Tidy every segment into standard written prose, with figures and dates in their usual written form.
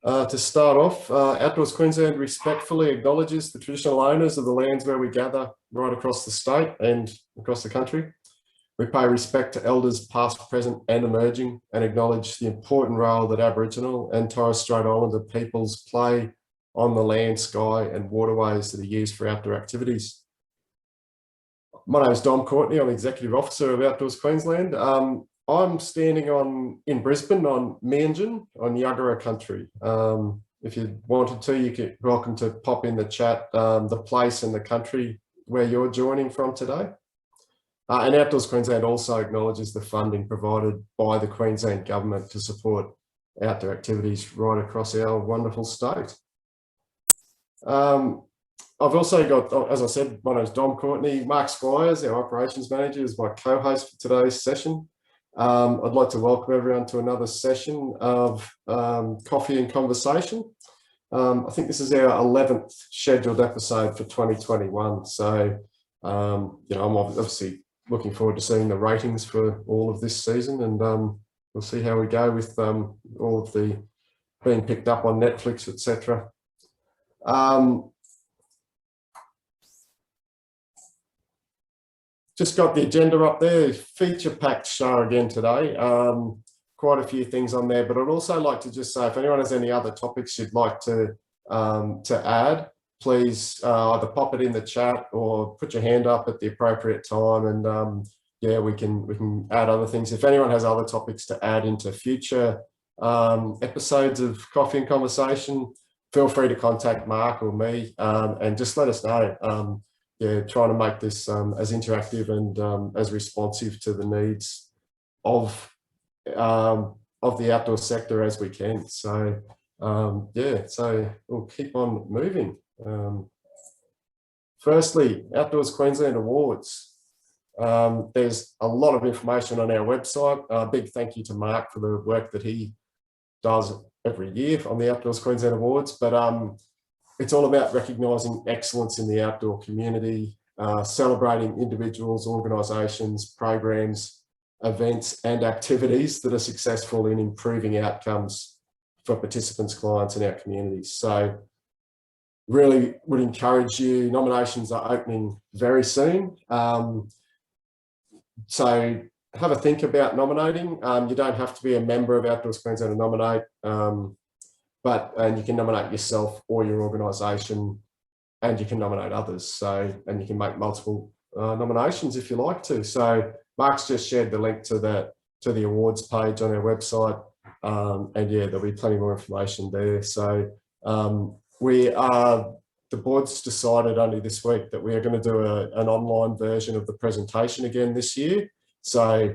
To start off, Outdoors Queensland respectfully acknowledges the traditional owners of the lands where we gather right across the state and across the country. We pay respect to elders past, present and emerging, and acknowledge the important role that Aboriginal and Torres Strait Islander peoples play on the land, sky and waterways that are used for outdoor activities. My name is Dom Courtney. I'm Executive Officer of Outdoors Queensland. I'm standing in Brisbane on Meanjin on Acara country. If you wanted to, you're welcome to pop in the chat the place and the country where you're joining from today. And Outdoors Queensland also acknowledges the funding provided by the Queensland Government to support outdoor activities right across our wonderful state. I've also got, as I said, my name is Dom Courtney. Mark Squires, our Operations Manager, is my co-host for today's session. I'd like to welcome everyone to another session of Coffee and Conversation. I think this is our 11th scheduled episode for 2021. So, I'm obviously looking forward to seeing the ratings for all of this season, and we'll see how we go with all of the being picked up on Netflix, etc. Just got the agenda up there, feature-packed show again today. Quite a few things on there, but I'd also like to just say if anyone has any other topics you'd like to add, please either pop it in the chat or put your hand up at the appropriate time, and yeah, we can add other things. If anyone has other topics to add into future episodes of Coffee and Conversation, feel free to contact Mark or me and just let us know. Yeah, trying to make this as interactive and as responsive to the needs of the outdoor sector as we can. So yeah, so we'll keep on moving. Firstly, Outdoors Queensland Awards. There's a lot of information on our website. A big thank you to Mark for the work that he does every year on the Outdoors Queensland Awards, but it's all about recognising excellence in the outdoor community, celebrating individuals, organisations, programs, events and activities that are successful in improving outcomes for participants, clients and our communities. So really would encourage you, nominations are opening very soon. So have a think about nominating. You don't have to be a member of Outdoors Queensland to nominate. And you can nominate yourself or your organisation, and you can nominate others. So, and you can make multiple nominations if you like to. So Mark's just shared the link to the awards page on our website, and yeah, there'll be plenty more information there. So the board's decided only this week that we are going to do an online version of the presentation again this year. So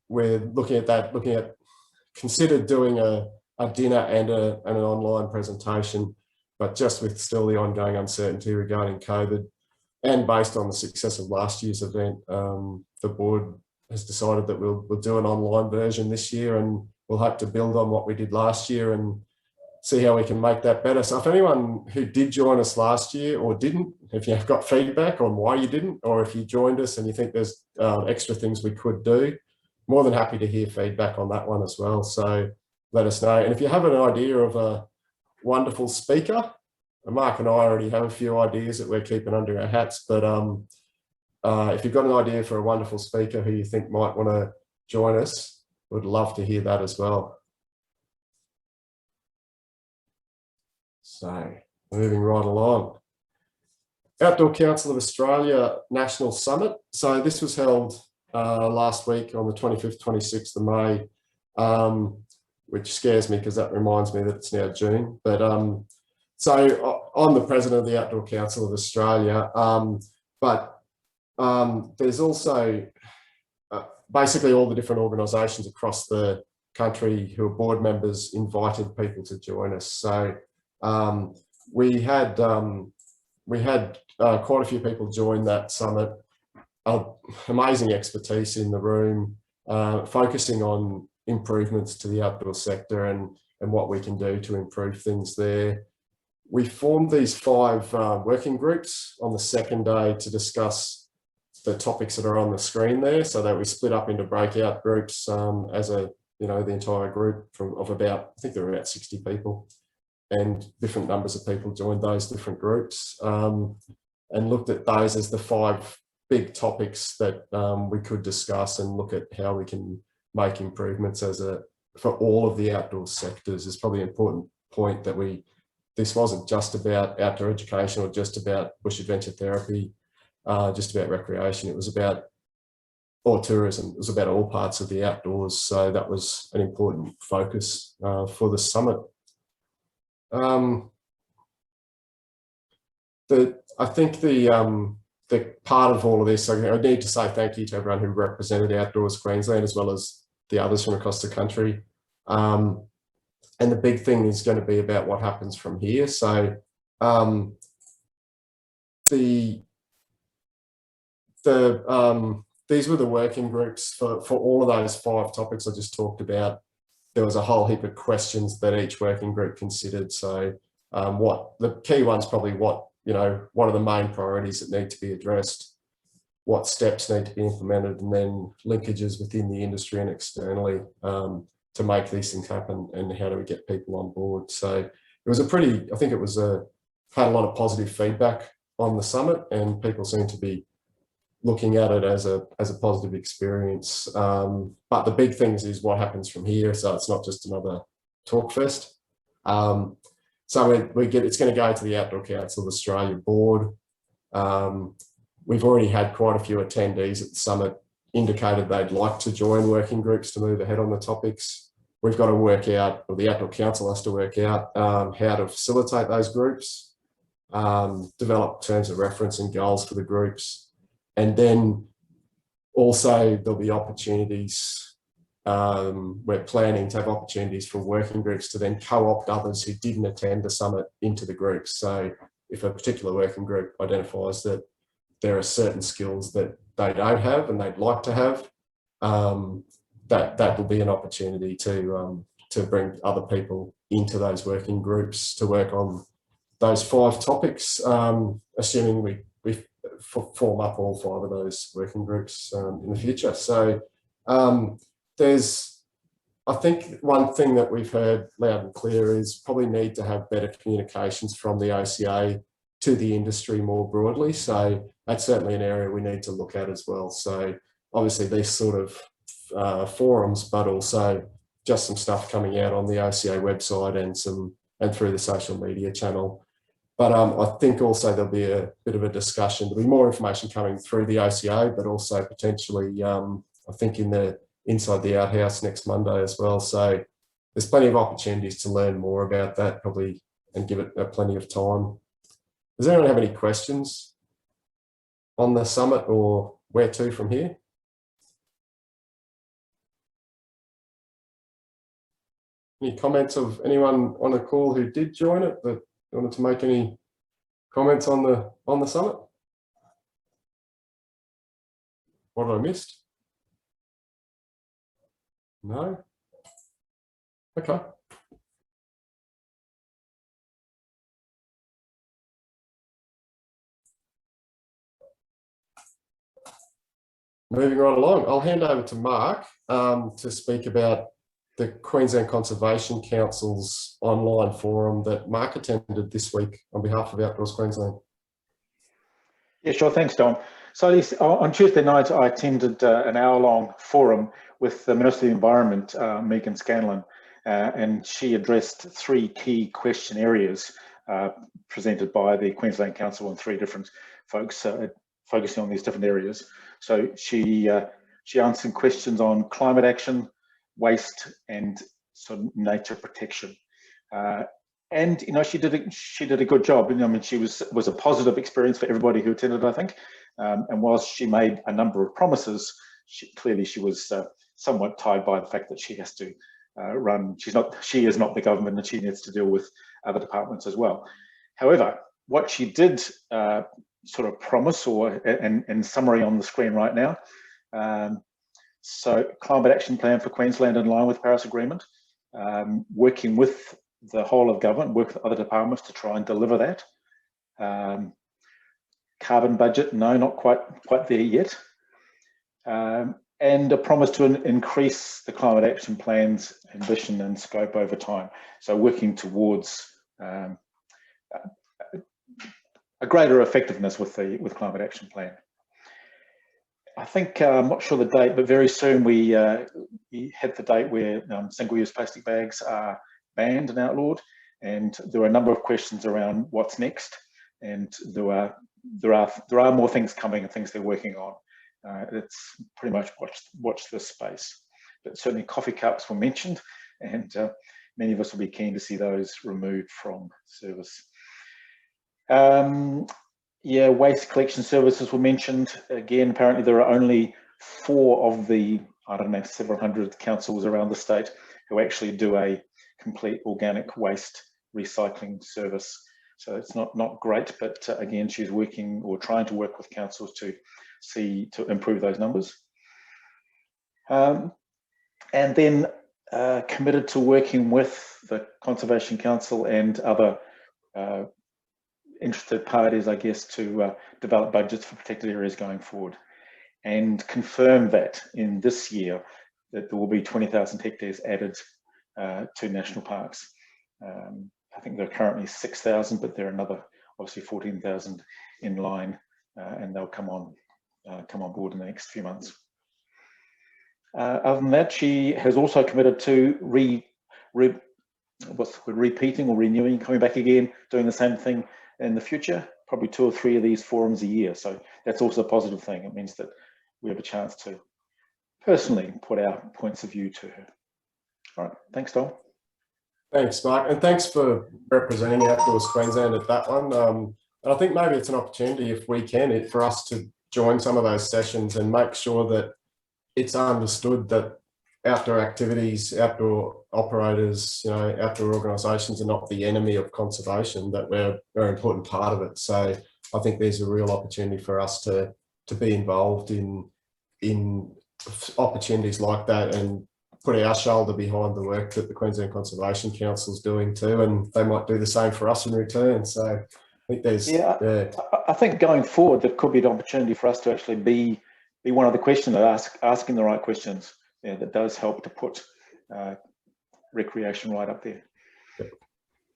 we're looking at considered doing a dinner and an online presentation, but just with still the ongoing uncertainty regarding COVID and based on the success of last year's event, the board has decided that we'll do an online version this year, and we'll hope to build on what we did last year and see how we can make that better. So if anyone who did join us last year or didn't, if you've got feedback on why you didn't, or if you joined us and you think there's extra things we could do, more than happy to hear feedback on that one as well. So let us know. And if you have an idea of a wonderful speaker, Mark and I already have a few ideas that we're keeping under our hats, but if you've got an idea for a wonderful speaker who you think might want to join us, we'd love to hear that as well. So moving right along. Outdoor Council of Australia National Summit. So this was held last week on the 25th, 26th of May. Which scares me because that reminds me that it's now June. But so I'm the president of the Outdoor Council of Australia, but there's also basically all the different organisations across the country who are board members invited people to join us. So we had quite a few people join that summit. Amazing expertise in the room, focusing on improvements to the outdoor sector and what we can do to improve things there. We formed these 5 working groups on the second day to discuss the topics that are on the screen there, so that we split up into breakout groups as a you know, the entire group of about, I think there were about 60 people, and different numbers of people joined those different groups, and looked at those as the 5 big topics that we could discuss and look at how we can make improvements for all of the outdoor sectors. Is probably an important point that this wasn't just about outdoor education or just about bush adventure therapy, just about recreation. It was about or tourism. It was about all parts of the outdoors. So that was an important focus for the summit. I think the part of all of this, I need to say thank you to everyone who represented Outdoors Queensland, as well as the others from across the country. And the big thing is going to be about what happens from here. So these were the working groups for all of those 5 topics I just talked about. There was a whole heap of questions that each working group considered. So what the key ones, probably what are the main priorities that need to be addressed, what steps need to be implemented, and then linkages within the industry and externally to make these things happen, and how do we get people on board. So it was I think it was had a lot of positive feedback on the summit, and people seem to be looking at it as a positive experience. But the big things is what happens from here. So it's not just another talk fest. So it's going to go to the Outdoor Council of Australia board. We've already had quite a few attendees at the summit indicated they'd like to join working groups to move ahead on the topics. We've got to work out, or the Outdoor Council has to work out how to facilitate those groups, develop terms of reference and goals for the groups. And then also there'll be opportunities, we're planning to have opportunities for working groups to then co-opt others who didn't attend the summit into the groups. So if a particular working group identifies that there are certain skills that they don't have and they'd like to have, that will be an opportunity to bring other people into those working groups to work on those 5 topics, assuming we form up all 5 of those working groups in the future. So I think one thing that we've heard loud and clear is probably need to have better communications from the OCA to the industry more broadly. So that's certainly an area we need to look at as well. So obviously these sort of forums, but also just some stuff coming out on the OCA website and through the social media channel. But I think also there'll be a bit of a discussion. There'll be more information coming through the OCA, but also potentially, I think inside the Outhouse next Monday as well. So there's plenty of opportunities to learn more about that, probably, and give it plenty of time. Does anyone have any questions on the summit, or where to from here? Any comments of anyone on the call who did join it that wanted to make any comments on the summit? What have I missed? No? Okay. Moving right along, I'll hand over to Mark to speak about the Queensland Conservation Council's online forum that Mark attended this week on behalf of Outdoors Queensland. Yeah, sure. Thanks, Don. So on Tuesday night, I attended an hour-long forum with the Minister of the Environment, Megan Scanlon, and she addressed 3 key question areas presented by the Queensland Council and 3 different folks focusing on these different areas. So she answered questions on climate action, waste, and sort of nature protection. And she did a good job. I mean, she was a positive experience for everybody who attended, I think. And whilst she made a number of promises, clearly she was somewhat tied by the fact that she has to run. She is not the government, and she needs to deal with other departments as well. However, what she did sort of promise, or in summary on the screen right now. So climate action plan for Queensland in line with Paris Agreement, working with the whole of government, work with other departments to try and deliver that. Carbon budget, no, not quite there yet. And and a promise to increase the climate action plan's ambition and scope over time. So working towards a greater effectiveness with climate action plan. I think, I'm not sure the date, but very soon we hit the date where single-use plastic bags are banned and outlawed, and there are a number of questions around what's next, and there are more things coming and things they're working on. It's pretty much watch this space, but certainly coffee cups were mentioned, and many of us will be keen to see those removed from service. Yeah, waste collection services were mentioned. Again, apparently there are only 4 of the, I don't know, several hundred councils around the state who actually do a complete organic waste recycling service. So it's not great, but again, she's working or trying to work with councils to improve those numbers. And then committed to working with the Conservation Council and other interested parties, I guess, to develop budgets for protected areas going forward, and confirm that in this year that there will be 20,000 hectares added to national parks. I think there are currently 6,000, but there are another, obviously 14,000 in line, and they'll come on board in the next few months. Other than that, she has also committed to repeating or renewing, coming back again, doing the same thing in the future, probably 2 or 3 of these forums a year. So that's also a positive thing. It means that we have a chance to personally put our points of view to her. All right, thanks, Dom. Thanks, Mark, and thanks for representing Outdoors Queensland at that one. And I think maybe it's an opportunity, if we can, for us to join some of those sessions and make sure that it's understood that outdoor activities, outdoor operators, outdoor organisations are not the enemy of conservation, that we're an important part of it. So I think there's a real opportunity for us to be involved in opportunities like that and put our shoulder behind the work that the Queensland Conservation Council is doing too, and they might do the same for us in return. So I think there's... I think going forward, there could be an opportunity for us to actually be one of the questioners, asking the right questions. Yeah, that does help to put recreation right up there. Yep.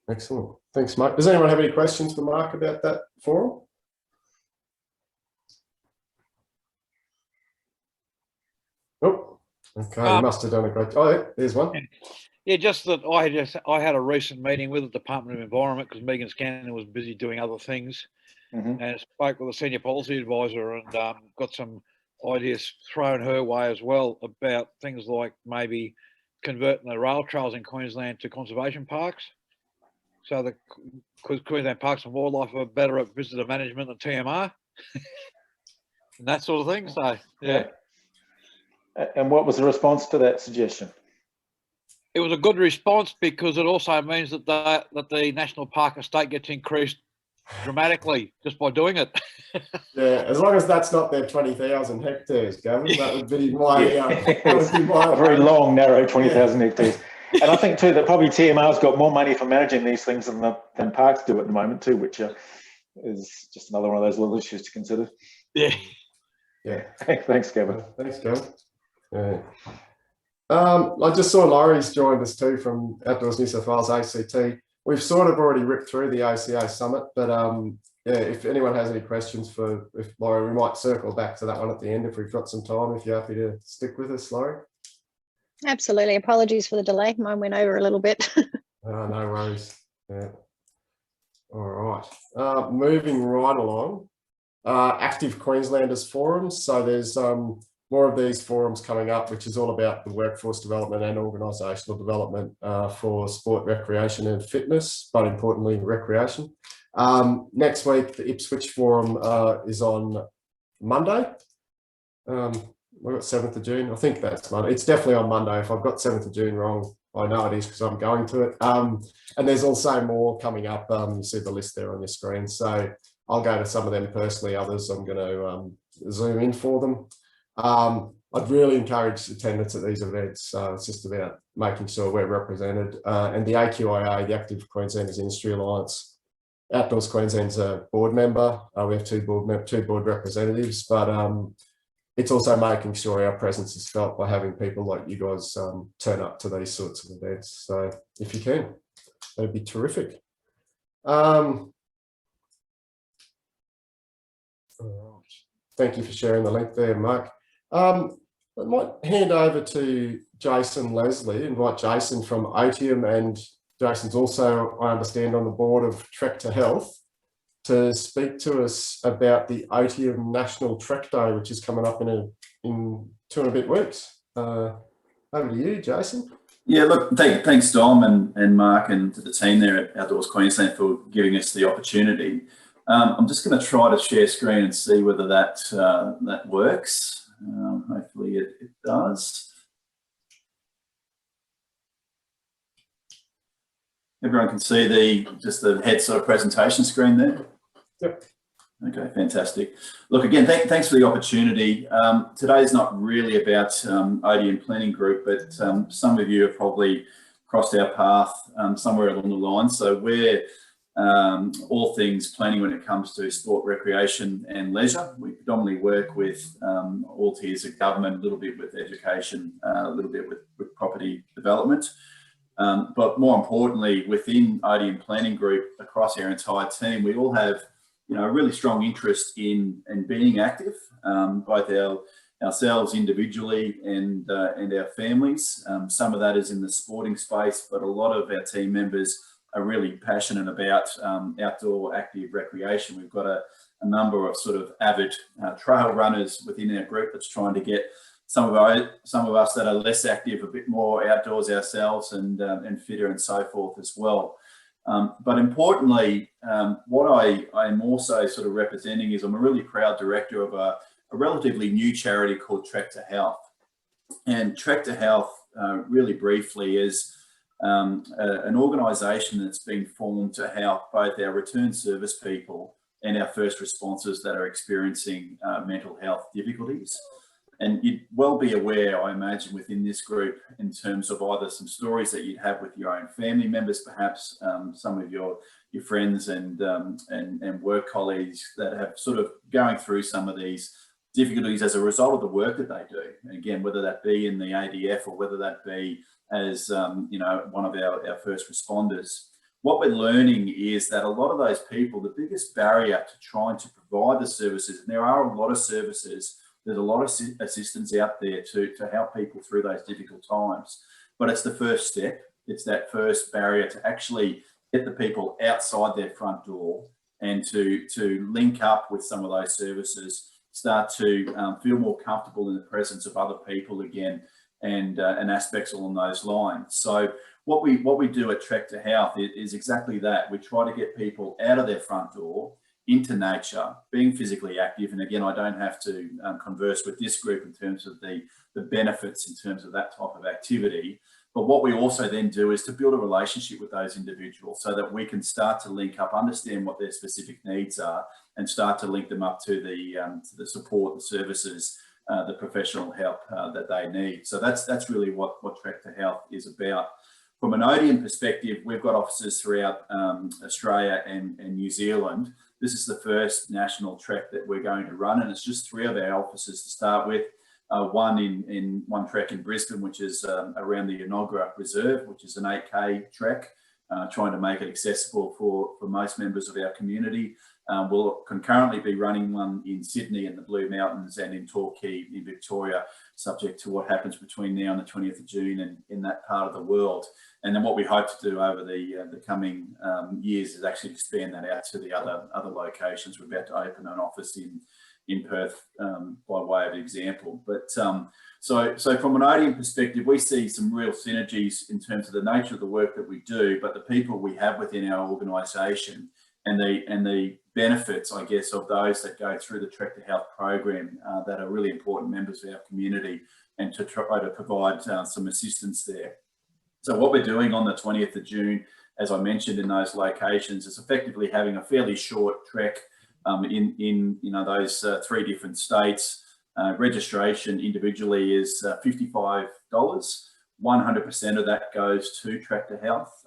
Excellent. Thanks, Mark. Does anyone have any questions for Mark about that forum? Oh, okay. You must have done a great job. Oh, yeah, there's one. Yeah, just that I had a recent meeting with the Department of Environment because Megan Scanlon was busy doing other things, and spoke with a senior policy advisor and got some ideas thrown her way as well about things like maybe converting the rail trails in Queensland to conservation parks, so that Queensland Parks and Wildlife are better at visitor management than TMR and that sort of thing. So yeah. And what was the response to that suggestion? It was a good response because it also means that the national park estate gets increased dramatically just by doing it. Yeah, as long as that's not their 20,000 hectares, Gavin, that would be my, a very long, narrow 20,000 hectares. And I think too that probably TMR's got more money for managing these things than parks do at the moment too, which is just another one of those little issues to consider. Yeah. Thanks, Gavin. Thanks, Gavin. Yeah. I just saw Laurie's joined us too from Outdoors New South Wales ACT. We've sort of already ripped through the ACA Summit, but yeah, if anyone has any questions for Laurie, we might circle back to that one at the end if we've got some time, if you're happy to stick with us, Laurie. Absolutely. Apologies for the delay. Mine went over a little bit. No worries. Yeah. All right. Moving right along. Active Queenslanders forums. So there's more of these forums coming up, which is all about the workforce development and organisational development for sport, recreation and fitness, but importantly, recreation. Next week, the Ipswich forum is on Monday. We've got 7th of June. I think that's Monday. It's definitely on Monday. If I've got 7th of June wrong, I know it is because I'm going to it. And there's also more coming up. You see the list there on your screen. So I'll go to some of them personally. Others I'm going to Zoom in for them. I'd really encourage attendance at these events. It's just about making sure we're represented. And the AQIA, the Active Queenslanders Industry Alliance, Outdoors Queensland's a board member. We have two board representatives, but it's also making sure our presence is felt by having people like you guys turn up to these sorts of events. So if you can, that'd be terrific. All right. Thank you for sharing the link there, Mark. I might hand over to Jason Leslie, invite Jason from Otium, and Jason's also, I understand, on the board of Trek to Health, to speak to us about the Otium National Trek Day, which is coming up in 2 and a bit weeks. Over to you, Jason. Yeah, look, thanks Dom and Mark and to the team there at Outdoors Queensland for giving us the opportunity. I'm just going to try to share screen and see whether that works. Hopefully it does. Everyone can see just the head sort of presentation screen there. Yep. Okay, fantastic. Look, again, thanks for the opportunity. Today's not really about Otium Planning Group, but some of you have probably crossed our path somewhere along the line. So we're all things planning when it comes to sport, recreation and leisure. We predominantly work with all tiers of government, a little bit with education, a little bit with property development. But more importantly, within Otium Planning Group, across our entire team, we all have a really strong interest in being active, both ourselves individually and our families. Some of that is in the sporting space, but a lot of our team members are really passionate about outdoor active recreation. We've got a number of sort of avid trail runners within our group that's trying to get some of us that are less active a bit more outdoors ourselves and fitter and so forth as well. But importantly, what I am also sort of representing is I'm a really proud director of a relatively new charity called Trek to Health. And Trek to Health, really briefly, is an organisation that's been formed to help both our return service people and our first responders that are experiencing mental health difficulties. And you'd well be aware, I imagine, within this group, in terms of either some stories that you'd have with your own family members, perhaps some of your friends and work colleagues that have sort of going through some of these difficulties as a result of the work that they do. And again, whether that be in the ADF or whether that be as one of our first responders. What we're learning is that a lot of those people, the biggest barrier to trying to provide the services, and there are a lot of services, there's a lot of assistance out there to help people through those difficult times, but it's the first step. It's that first barrier to actually get the people outside their front door and to link up with some of those services, start to feel more comfortable in the presence of other people again, and aspects along those lines. So what we do at Trek to Health is exactly that. We try to get people out of their front door, into nature, being physically active. And again, I don't have to converse with this group in terms of the benefits in terms of that type of activity. But what we also then do is to build a relationship with those individuals so that we can start to link up, understand what their specific needs are, and start to link them up to the support, the services, the professional help that they need. So that's really what Trek to Health is about. From an Otium perspective, we've got offices throughout Australia and New Zealand. This is the first national trek that we're going to run, and it's just 3 of our offices to start with. One trek in Brisbane, which is around the Enoggera Reserve, which is an 8K trek, trying to make it accessible for most members of our community. We'll concurrently be running one in Sydney in the Blue Mountains and in Torquay in Victoria, subject to what happens between now and the 20th of June and in that part of the world. And then what we hope to do over the coming years is actually expand that out to the other locations. We're about to open an office in Perth by way of example. But so from an Otium perspective, we see some real synergies in terms of the nature of the work that we do, but the people we have within our organisation and the benefits, I guess, of those that go through the Trek to Health program that are really important members of our community, and to try to provide some assistance there. So what we're doing on the 20th of June, as I mentioned, in those locations, is effectively having a fairly short trek in those 3 different states. Registration individually is $55. 100% of that goes to Trek to Health.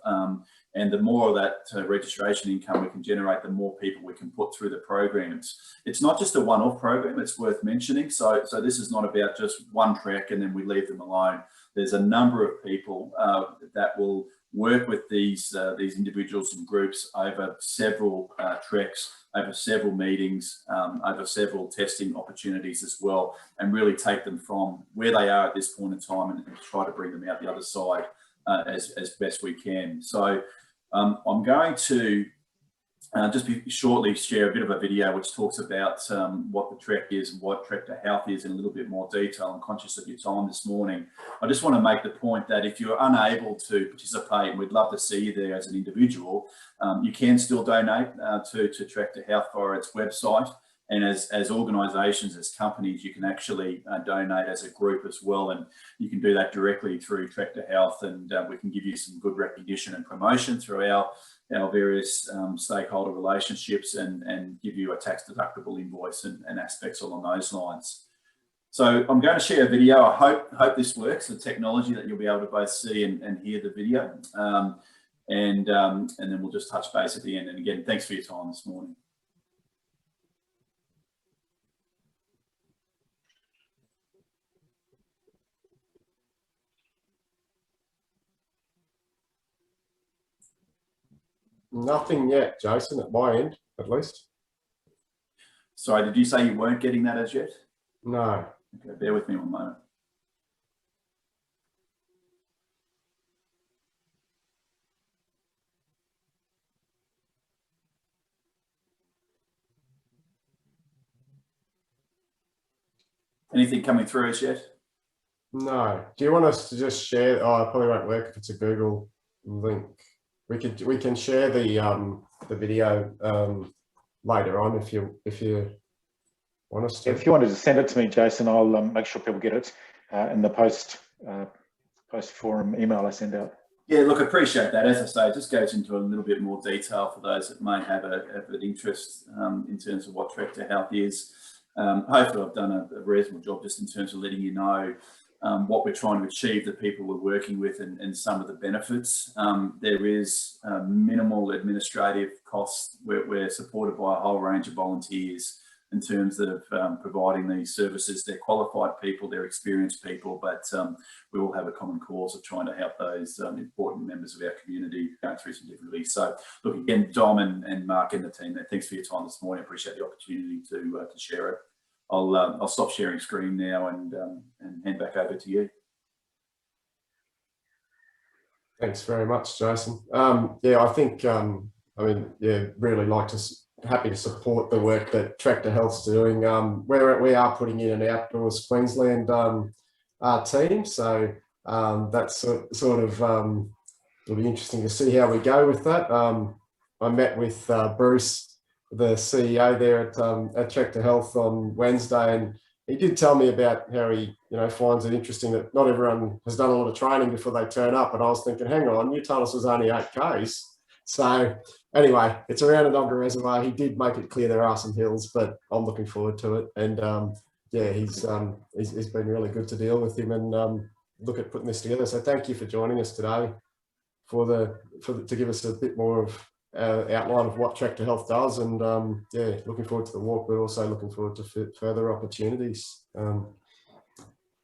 And the more of that registration income we can generate, the more people we can put through the programs. It's not just a one-off program, it's worth mentioning. So this is not about just one trek and then we leave them alone. There's a number of people that will work with these individuals and groups over several treks, over several meetings, over several testing opportunities as well, and really take them from where they are at this point in time and try to bring them out the other side as best we can. So I'm going to just shortly share a bit of a video which talks about what the trek is and what Trek to Health is in a little bit more detail. I'm conscious of your time this morning. I just want to make the point that if you're unable to participate, and we'd love to see you there as an individual, you can still donate to Trek to Health via its website. And as organisations, as companies, you can actually donate as a group as well. And you can do that directly through Trek to Health, and we can give you some good recognition and promotion through our various stakeholder relationships and give you a tax deductible invoice and aspects along those lines. So I'm going to share a video. I hope this works, the technology that you'll be able to both see and hear the video. And then we'll just touch base at the end. And again, thanks for your time this morning. Nothing yet, Jason, at my end, at least. Sorry, did you say you weren't getting that as yet? No. Okay, bear with me one moment. Anything coming through as yet? No. Do you want us to just share? Oh, it probably won't work if it's a Google link. We can share the video later on if you want us to. If you wanted to send it to me, Jason, I'll make sure people get it in the post forum email I send out. Yeah, look, I appreciate that. As I say, it just goes into a little bit more detail for those that may have an interest in terms of what Trek to Health is. Hopefully I've done a reasonable job just in terms of letting you know what we're trying to achieve, the people we're working with, and some of the benefits. There is minimal administrative costs. We're supported by a whole range of volunteers in terms of providing these services. They're qualified people, they're experienced people, but we all have a common cause of trying to help those important members of our community going through some difficulties. So look, again, Dom and Mark and the team there, thanks for your time this morning. I appreciate the opportunity to share it. I'll stop sharing screen now and hand back over to you. Thanks very much, Jason. Yeah, I think really happy to support the work that Trek to Health's doing. We are putting in an outdoors Queensland team, so that's sort of it'll be interesting to see how we go with that. I met with Bruce, the CEO there at Trek to Health on Wednesday, and he did tell me about how he finds it interesting that not everyone has done a lot of training before they turn up. And I was thinking, hang on, you told us it was only 8 Ks. So anyway, it's around a Nonga Reservoir. He did make it clear there are some hills, but I'm looking forward to it. And yeah, he's been really good to deal with him and look at putting this together. So thank you for joining us today to give us a bit more of outline of what Trek to Health does, and yeah, looking forward to the walk, but also looking forward to further opportunities.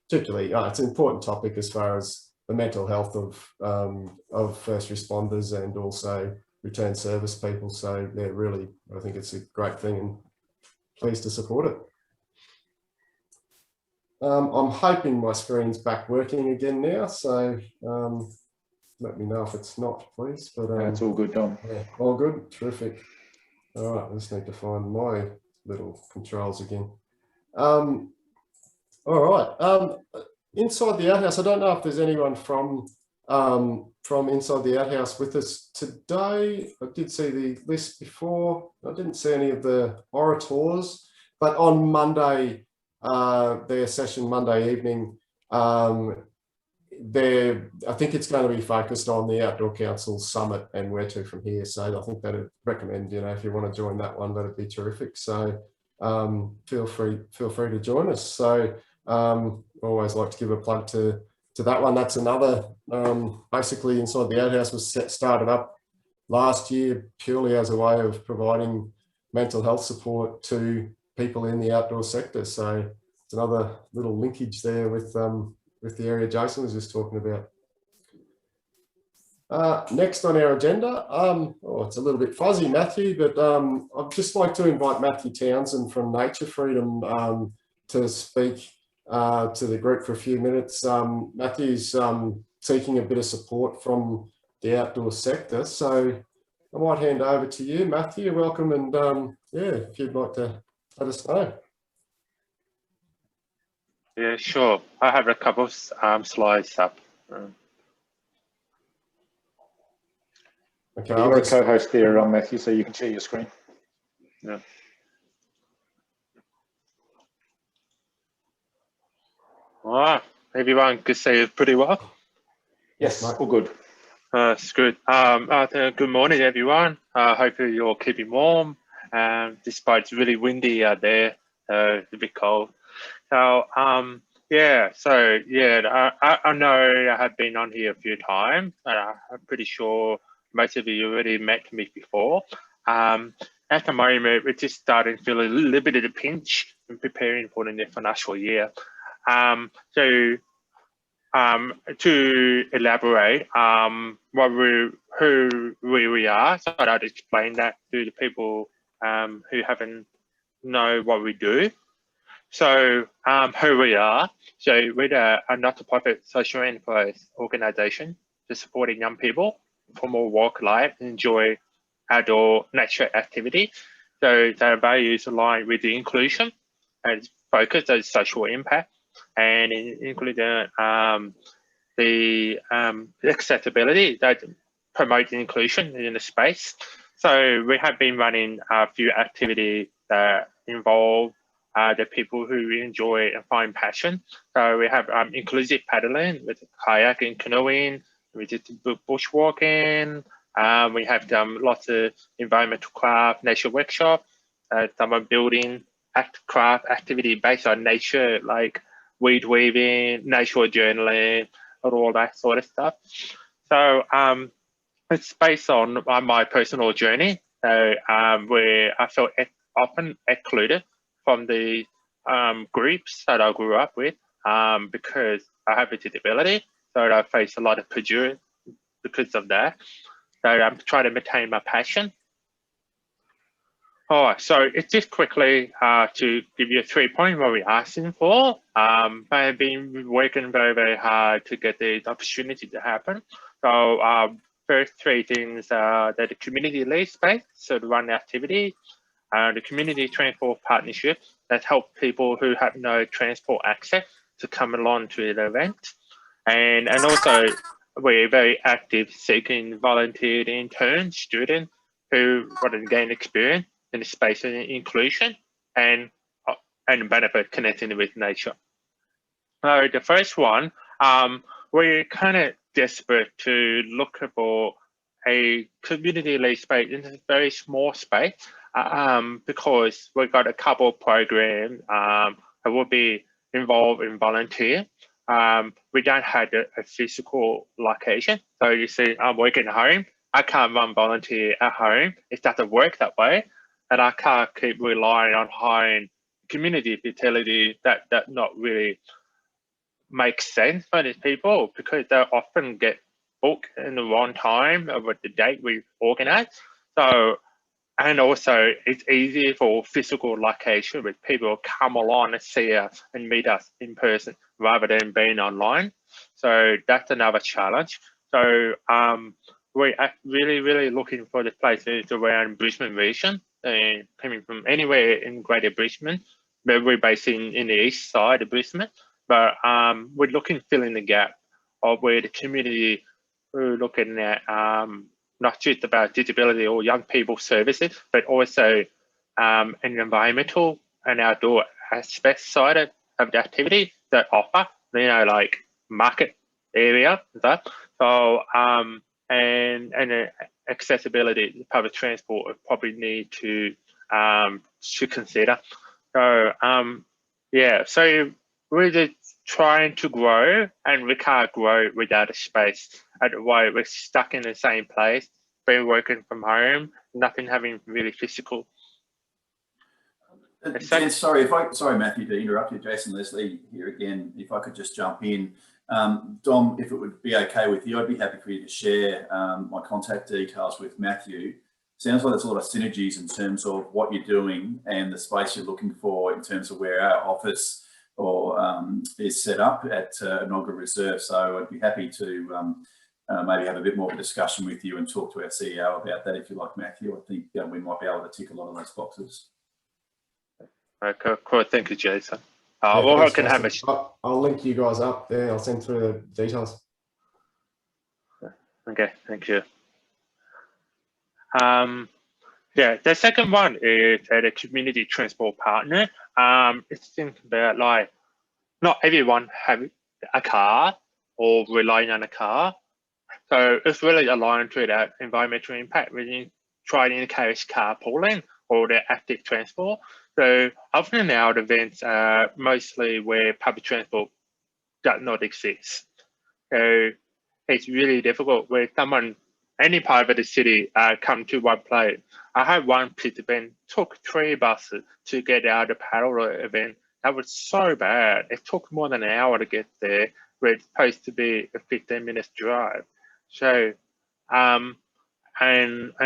Particularly, it's an important topic as far as the mental health of first responders and also returned service people. So yeah, really, I think it's a great thing and pleased to support it. I'm hoping my screen's back working again now, so let me know if it's not, please. But it's all good, Dom. Yeah, all good, terrific. All right, I just need to find my little controls again. All right, inside the Outhouse, I don't know if there's anyone from inside the Outhouse with us today. I did see the list before. I didn't see any of the orators, but on Monday, their session Monday evening, I think it's going to be focused on the Outdoor Council Summit and where to from here. So I think that'd recommend, if you want to join that one, that'd be terrific. So feel free to join us. So always like to give a plug to that one. That's another, basically Inside the Outhouse was started up last year purely as a way of providing mental health support to people in the outdoor sector. So it's another little linkage there with the area Jason was just talking about. Next on our agenda, it's a little bit fuzzy, Matthew, but I'd just like to invite Matthew Townsend from Nature Freedom to speak to the group for a few minutes. Matthew's seeking a bit of support from the outdoor sector, so I might hand over to you, Matthew. Welcome, and yeah, if you'd like to let us know. Yeah, sure. I have a couple of slides up. Okay, You're a co-host there, Matthew, so you can share your screen. Yeah. All right, everyone can see it pretty well. Yes, all good. It's good. Good morning, everyone. Hopefully you're all keeping warm, despite it's really windy out there. It's a bit cold. So, I know I have been on here a few times. I'm pretty sure most of you already met me before. At the moment, we're just starting to feel a little bit of the pinch in preparing for the next financial year. To elaborate, who we are, so I'd explain that to the people who haven't know what we do. So who we are, so we're a not-for-profit social enterprise organisation to supporting young people for more walk life and enjoy outdoor nature activity. So their values align with the inclusion and focus on social impact, and include the accessibility that promotes inclusion in the space. So we have been running a few activities that involve the people who enjoy and find passion. So we have inclusive paddling with kayaking, canoeing, we did bushwalking, we have done lots of environmental craft, nature workshop, some building craft activity based on nature, like weed weaving, nature journaling, and all that sort of stuff. So it's based on my personal journey, where I felt often excluded from the groups that I grew up with because I have a disability. So I face a lot of prejudice because of that. So I'm trying to maintain my passion. All right, so it's just quickly to give you 3 points what we're asking for. I've been working very, very hard to get the opportunity to happen. So first 3 things are that the community lead space, so to run the activity, the community transport partnership that help people who have no transport access to come along to the event. And also we're very active seeking volunteer interns, students who want to gain experience in the space of inclusion and benefit connecting with nature. The first one, we're kind of desperate to look for a community-led space in a very small space because we've got a couple of programs that will be involved in volunteer. We don't have a physical location. So you see, I'm working at home. I can't run volunteer at home. It doesn't work that way. And I can't keep relying on hiring community utility that not really makes sense for these people because they often get booked in the wrong time with the date we organize. So, and also it's easy for physical location with people come along and see us and meet us in person rather than being online. So that's another challenge. So we're really, really looking for the places around Brisbane region, and coming from anywhere in Greater Brisbane, but we're based in the east side of Brisbane. But we're looking to fill in the gap of where the community, we're looking at not just about disability or young people services, but also an environmental and outdoor aspect side of the activity that offer, you know, like market area and stuff. So and accessibility, public transport would probably need to consider. So yeah, so we're just trying to grow, and we can't grow without a space. Otherwise, we're stuck in the same place been working from home, nothing having really physical. Jen, sorry, Matthew, to interrupt you. Jason Leslie here again. If I could just jump in. Dom, if it would be okay with you, I'd be happy for you to share my contact details with Matthew. Sounds like there's a lot of synergies in terms of what you're doing and the space you're looking for in terms of where our office is set up at Noggera Reserve. So I'd be happy to maybe have a bit more of a discussion with you and talk to our CEO about that if you like, Matthew. I think we might be able to tick a lot of those boxes. Okay, cool. Thank you, Jason. Yeah, Or I thanks, can have a... Jason. I'll link you guys up there. I'll send through the details. Okay, thank you. Yeah, the second one is a community transport partner. It's think about like not everyone have a car or relying on a car. So it's really aligned to that environmental impact when you try to encourage carpooling or the active transport. So often our events are mostly where public transport does not exist. So it's really difficult where someone, any part of the city come to one place. I had one participant took 3 buses to get out the paddle event. That was so bad. It took more than an hour to get there, where it's supposed to be a 15-minute drive. So, and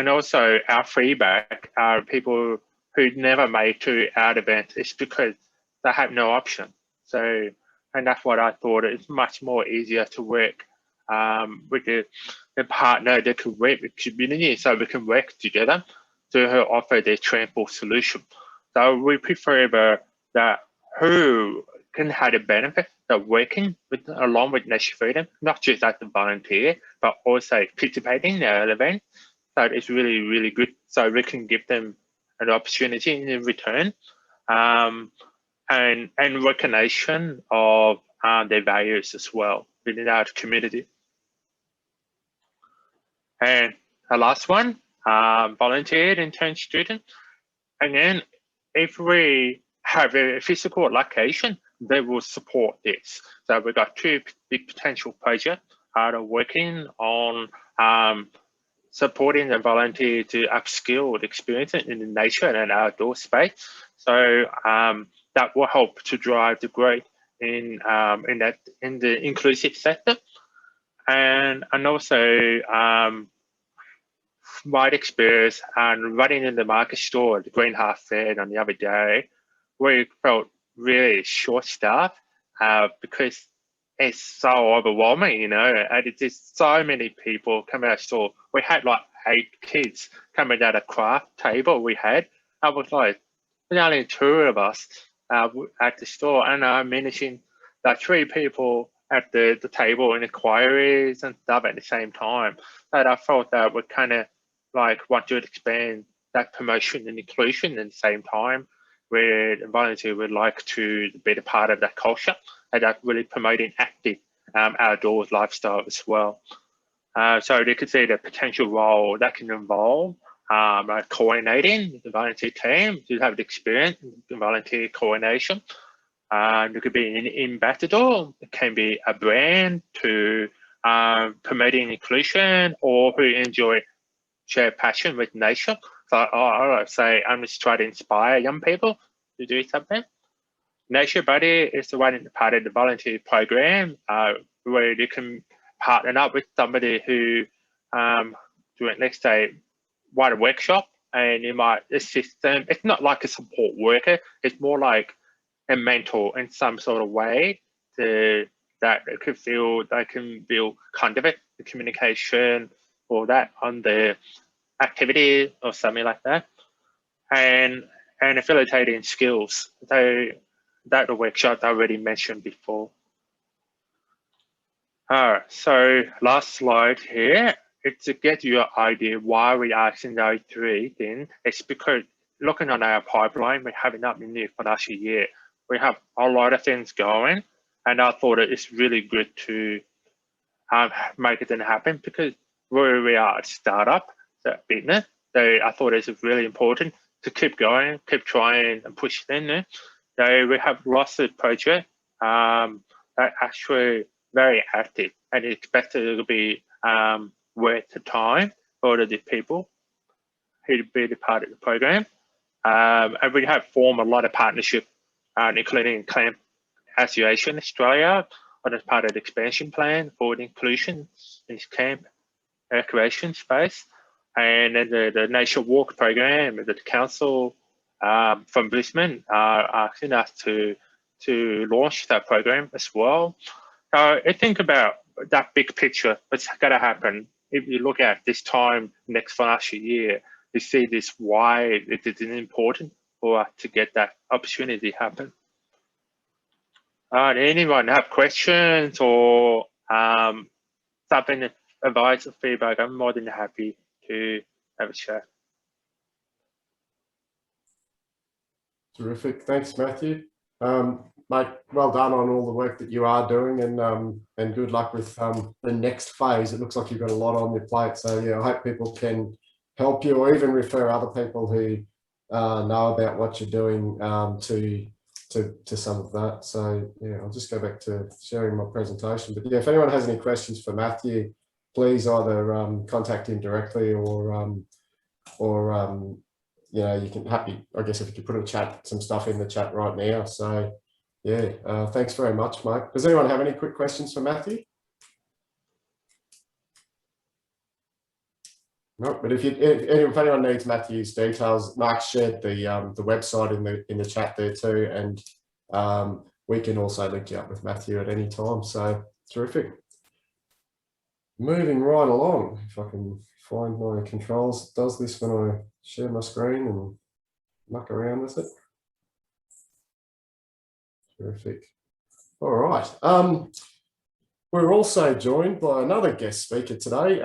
also our feedback are people who never made to our event. It's because they have no option. So, and that's what I thought. It's much more easier to work with the partner that can work with community, so we can work together to offer the transport solution. So we prefer that who can have the benefit of working with along with Nature Freedom, not just as a volunteer, but also participating in the event. So it's really, really good. So we can give them an opportunity in return, and recognition of their values as well within our community. And the last one, volunteer intern student. Again, if we have a physical location, they will support this. So we've got 2 big potential projects that are working on supporting the volunteer to upskill the experience in the nature and outdoor space. So that will help to drive the growth in the inclusive sector. And also my experience and running in the market store, the Greenhouse Fair on the other day, we felt really short-staffed because it's so overwhelming, you know, and it's just so many people coming out of the store. We had like 8 kids coming out of craft table we had. I was like, there's only 2 of us at the store, and I'm managing like 3 people at the table and inquiries and stuff at the same time. And I felt that we kind of like want to expand that promotion and inclusion at the same time, where the volunteer would like to be a part of that culture and that really promoting active outdoors lifestyle as well. So they could see the potential role that can involve coordinating the volunteer team to have the experience in volunteer coordination. It could be an ambassador, it can be a brand to promoting inclusion, or who enjoy share passion with nature. So I would say I'm just trying to inspire young people to do something. Nature Buddy is the one part of the volunteer program where you can partner up with somebody who doing, let's say, one workshop, and you might assist them. It's not like a support worker, it's more like a mentor in some sort of way that they can feel they can build conduit, the communication, or that on the activity or something like that, and facilitating skills. So that the workshop I already mentioned before. All right, so last slide here. It's to get your idea why we asking those 3 things. It's because looking on our pipeline, we have enough in new financial year. We have a lot of things going, and I thought it's really good to make it happen, because where we are a startup, so business, so I thought it's really important to keep going, keep trying and push in there. So we have lots of projects that are actually very active, and expected it will be worth the time for the people who be the part of the program. And we have formed a lot of partnership, including Camp Association Australia, on as part of the expansion plan for the inclusion in this camp recreation space. And then the Nature Walk program, the council from Brisbane are asking us to launch that program as well. So I think about that big picture, what's going to happen. If you look at this time next financial year, you see this why it is important for us to get that opportunity happen. Anyone have questions or something, advice or feedback? I'm more than happy to have a chat. Terrific. Thanks, Matthew. Mate, well done on all the work that you are doing, and good luck with the next phase. It looks like you've got a lot on your plate. So yeah, I hope people can help you or even refer other people who know about what you're doing to some of that. So yeah, I'll just go back to sharing my presentation. But yeah, if anyone has any questions for Matthew, please either contact him directly or you know, you can I guess if you could put some stuff in the chat right now. So yeah, thanks very much, Mike. Does anyone have any quick questions for Matthew? No, but if anyone needs Matthew's details, Mark shared the website in the chat there too, and we can also link you up with Matthew at any time. So terrific. Moving right along, if I can find my controls. It does this when I share my screen and muck around with it. Terrific. All right. We're also joined by another guest speaker today.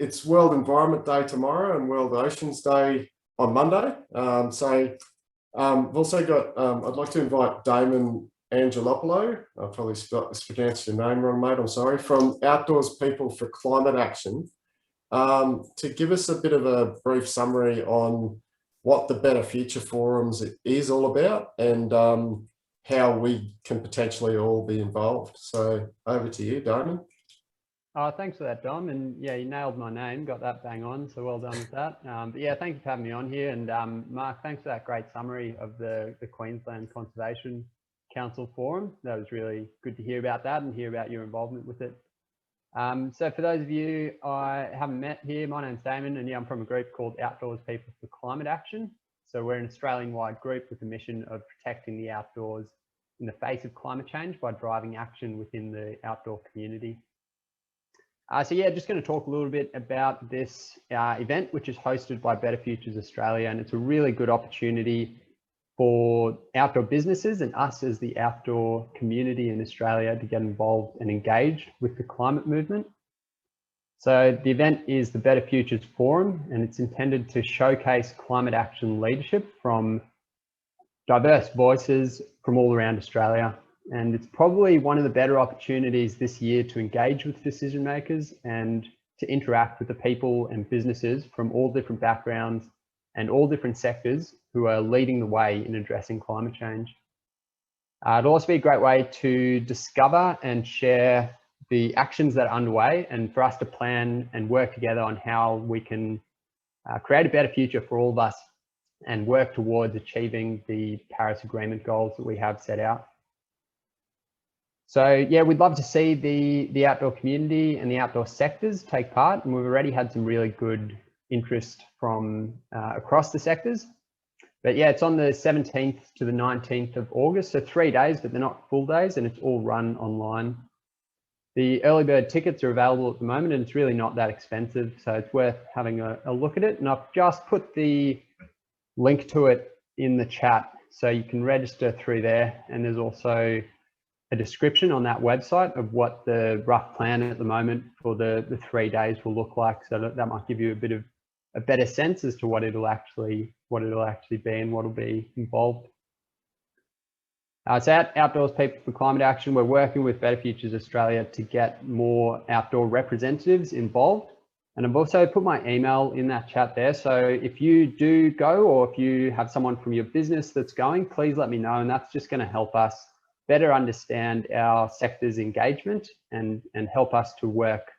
It's World Environment Day tomorrow and World Oceans Day on Monday. We've also got, I'd like to invite Damon Angelopoulos, I probably pronounced your name wrong, mate, I'm sorry, from Outdoors People for Climate Action, to give us a bit of a brief summary on what the Better Future Forums is all about and how we can potentially all be involved. So over to you, Damon. Thanks for that, Dom. And yeah, you nailed my name, got that bang on. So well done with that. But yeah, thank you for having me on here. And Mark, thanks for that great summary of the Queensland Conservation Council Forum. That was really good to hear about that and hear about your involvement with it. So for those of you I haven't met here, my name's Damon, and yeah, I'm from a group called Outdoors People for Climate Action. So we're an Australian-wide group with the mission of protecting the outdoors in the face of climate change by driving action within the outdoor community. So yeah, just going to talk a little bit about this event, which is hosted by Better Futures Australia, and it's a really good opportunity for outdoor businesses and us as the outdoor community in Australia to get involved and engaged with the climate movement. So the event is the Better Futures Forum, and it's intended to showcase climate action leadership from diverse voices from all around Australia. And it's probably one of the better opportunities this year to engage with decision makers and to interact with the people and businesses from all different backgrounds and all different sectors who are leading the way in addressing climate change. It'll also be a great way to discover and share the actions that are underway and for us to plan and work together on how we can create a better future for all of us and work towards achieving the Paris Agreement goals that we have set out. So yeah, we'd love to see the outdoor community and the outdoor sectors take part, and we've already had some really good interest from across the sectors. But yeah, it's on the 17th to the 19th of August, so 3 days, but they're not full days, and it's all run online. The early bird tickets are available at the moment, and it's really not that expensive, so it's worth having a look at it. And I've just put the link to it in the chat, so you can register through there, and there's also a description on that website of what the rough plan at the moment for the 3 days will look like. So that might give you a bit of a better sense as to what it'll actually be and what'll be involved. It's Outdoors People for Climate Action. We're working with Better Futures Australia to get more outdoor representatives involved. And I've also put my email in that chat there. So if you do go, or if you have someone from your business that's going, please let me know. And that's just going to help us better understand our sector's engagement and help us to work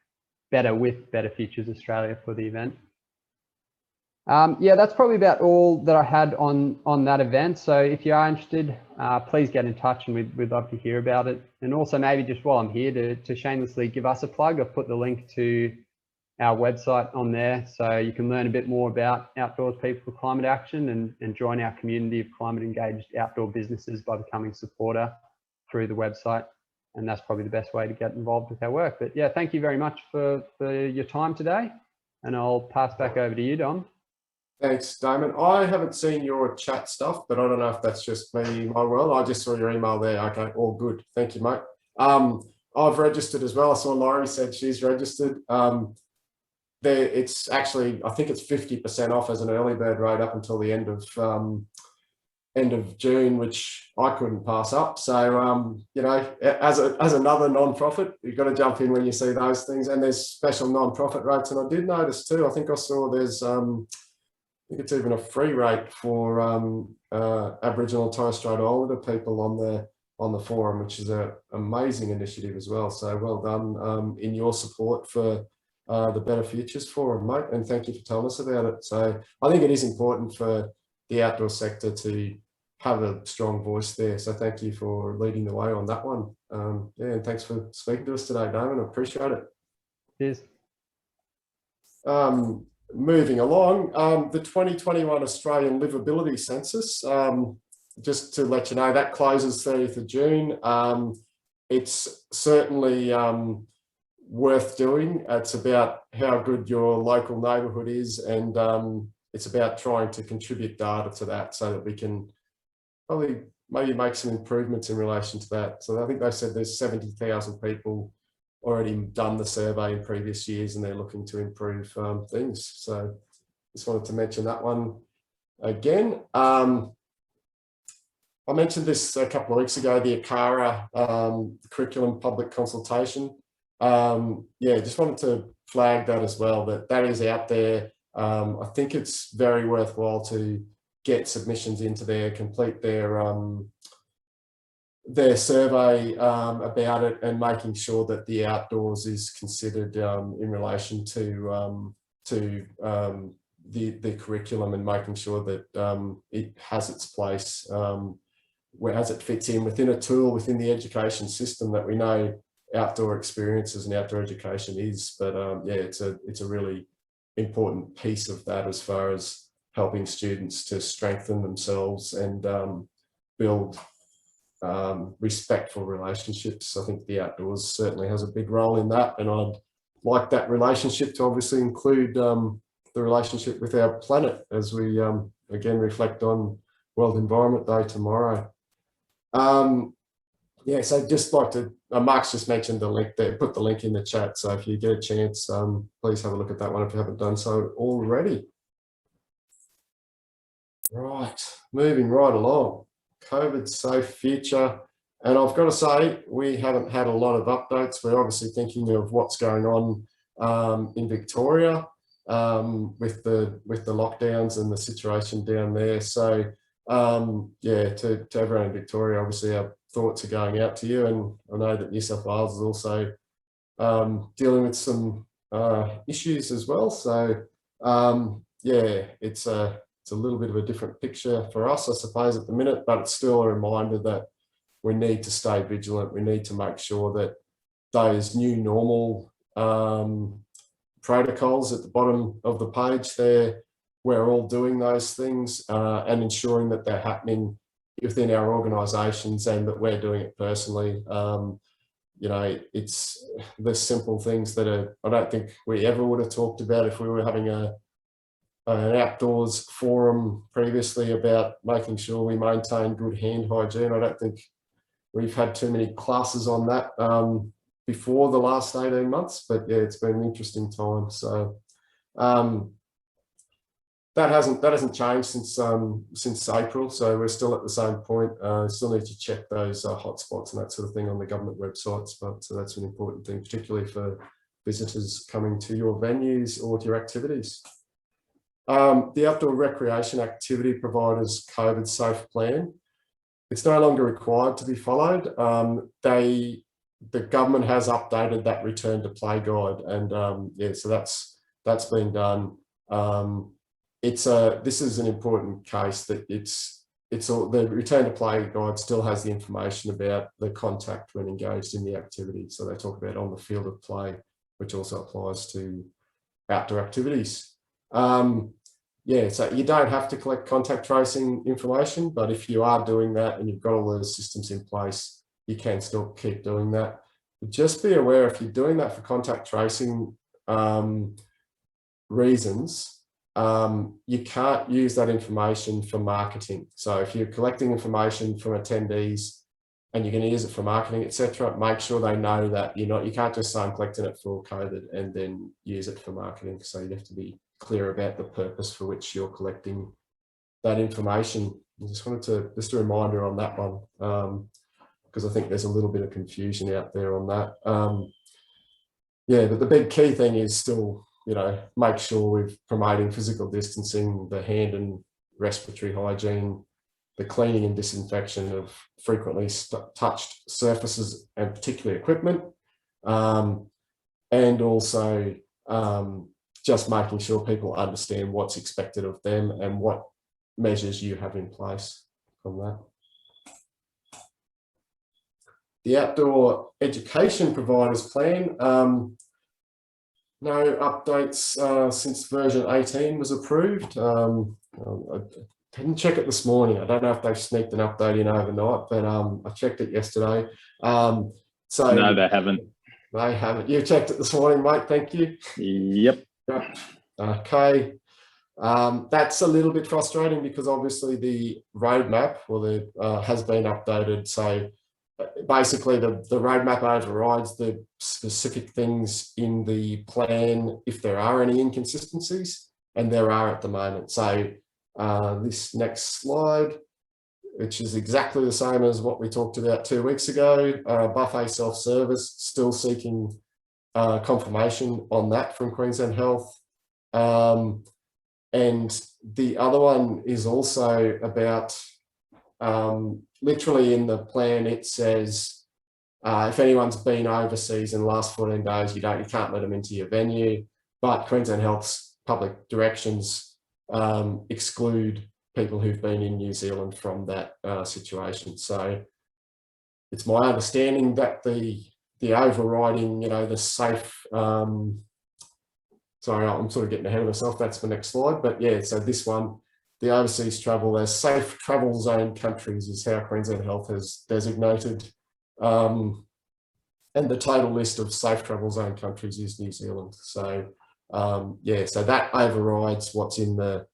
better with Better Futures Australia for the event. Yeah, that's probably about all that I had on that event. So if you are interested, please get in touch, and we'd love to hear about it. And also maybe just while I'm here to shamelessly give us a plug, I've put the link to our website on there, so you can learn a bit more about Outdoors People for Climate Action and join our community of climate engaged outdoor businesses by becoming a supporter through the website. And that's probably the best way to get involved with our work. But yeah, thank you very much for your time today. And I'll pass back over to you, Dom. Thanks, Damon. I haven't seen your chat stuff, but I don't know if that's just me, my world. I just saw your email there. Okay, all good. Thank you, mate. I've registered as well. I saw Laurie said she's registered. It's actually, I think it's 50% off as an early bird rate up until the end of June, which I couldn't pass up. So, you know, as another non-profit, you've got to jump in when you see those things. And there's special non-profit rates. And I did notice too, I think I saw there's, I think it's even a free rate for Aboriginal and Torres Strait Islander people on the forum, which is an amazing initiative as well. So well done in your support for the Better Futures Forum, mate, and thank you for telling us about it. So I think it is important for the outdoor sector to have a strong voice there. So thank you for leading the way on that one. Yeah, and thanks for speaking to us today, Damon. I appreciate it. Cheers. Moving along, the 2021 Australian Livability Census, just to let you know, that closes 30th of June. It's certainly worth doing. It's about how good your local neighbourhood is, and it's about trying to contribute data to that so that we can probably maybe make some improvements in relation to that. So I think they said there's 70,000 people already done the survey in previous years, and they're looking to improve things. So just wanted to mention that one again. I mentioned this a couple of weeks ago, the Acara Curriculum public consultation. Yeah, just wanted to flag that as well, that is out there. I think it's very worthwhile to get submissions into there, complete their survey about it, and making sure that the outdoors is considered in relation to the curriculum, and making sure that it has its place as it fits in within a tool within the education system that we know outdoor experiences and outdoor education is. But yeah, it's a really important piece of that as far as helping students to strengthen themselves and build respectful relationships. I think the outdoors certainly has a big role in that, and I'd like that relationship to obviously include the relationship with our planet as we again reflect on World Environment Day tomorrow. Yeah, so just like to, Mark's just mentioned the link there, put the link in the chat, so if you get a chance, please have a look at that one if you haven't done so already. Right, moving right along. COVID safe future, and I've got to say we haven't had a lot of updates. We're obviously thinking of what's going on in Victoria with the lockdowns and the situation down there. So yeah, to everyone in Victoria, obviously our thoughts are going out to you, and I know that New South Wales is also dealing with some issues as well. So yeah, it's a little bit of a different picture for us, I suppose, at the minute, but it's still a reminder that we need to stay vigilant. We need to make sure that those new normal protocols at the bottom of the page there, we're all doing those things and ensuring that they're happening within our organisations and that we're doing it personally. You know, it's the simple things that I don't think we ever would have talked about if we were having an outdoors forum previously about making sure we maintain good hand hygiene. I don't think we've had too many classes on that before the last 18 months, but yeah, it's been an interesting time. So that hasn't changed since April. So we're still at the same point. Still need to check those hotspots and that sort of thing on the government websites, but so that's an important thing, particularly for visitors coming to your venues or to your activities. The Outdoor Recreation Activity Providers COVID Safe Plan, it's no longer required to be followed. They the government has updated that return to play guide, and yeah, so that's been done. This is an important case that it's all, the return to play guide still has the information about the contact when engaged in the activity. So they talk about on the field of play, which also applies to outdoor activities. Yeah, so you don't have to collect contact tracing information, but if you are doing that and you've got all those systems in place, you can still keep doing that. But just be aware, if you're doing that for contact tracing reasons, you can't use that information for marketing. So if you're collecting information from attendees and you're going to use it for marketing, etc., make sure they know that you can't just say I'm collecting it for COVID and then use it for marketing. So you have to be clear about the purpose for which you're collecting that information. I just wanted to, just a reminder on that one, because I think there's a little bit of confusion out there on that. Yeah, but the big key thing is still, make sure we're promoting physical distancing, the hand and respiratory hygiene, the cleaning and disinfection of frequently touched surfaces and particularly equipment, and also just making sure people understand what's expected of them and what measures you have in place from that. The outdoor education providers plan, no updates since version 18 was approved. I didn't check it this morning. I don't know if they've sneaked an update in overnight, but I checked it yesterday. So no, they haven't. They haven't. You checked it this morning, mate. Thank you. Yep. Okay. That's a little bit frustrating because obviously the roadmap has been updated. So basically the roadmap overrides the specific things in the plan if there are any inconsistencies, and there are at the moment. So this next slide, which is exactly the same as what we talked about 2 weeks ago, buffet self-service, still seeking confirmation on that from Queensland Health. And the other one is also about, literally in the plan, it says, if anyone's been overseas in the last 14 days, you can't let them into your venue, but Queensland Health's public directions exclude people who've been in New Zealand from that situation. So it's my understanding that the overriding, the safe, sorry, I'm sort of getting ahead of myself. That's the next slide. But yeah, so this one, the overseas travel, there's safe travel zone countries is how Queensland Health has designated. And the total list of safe travel zone countries is New Zealand. So yeah, so that overrides what's in the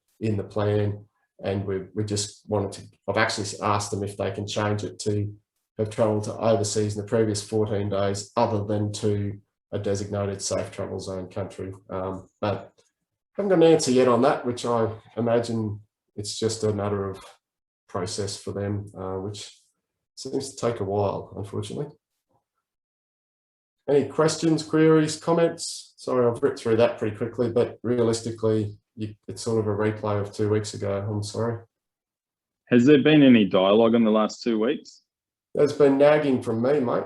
plan. And we just wanted to, I've actually asked them if they can change it to have travelled to overseas in the previous 14 days other than to a designated safe travel zone country. But I haven't got an answer yet on that, which I imagine it's just a matter of process for them, which seems to take a while, unfortunately. Any questions, queries, comments? Sorry, I've ripped through that pretty quickly, but realistically, it's sort of a replay of 2 weeks ago. I'm sorry. Has there been any dialogue in the last 2 weeks? There's been nagging from me, mate.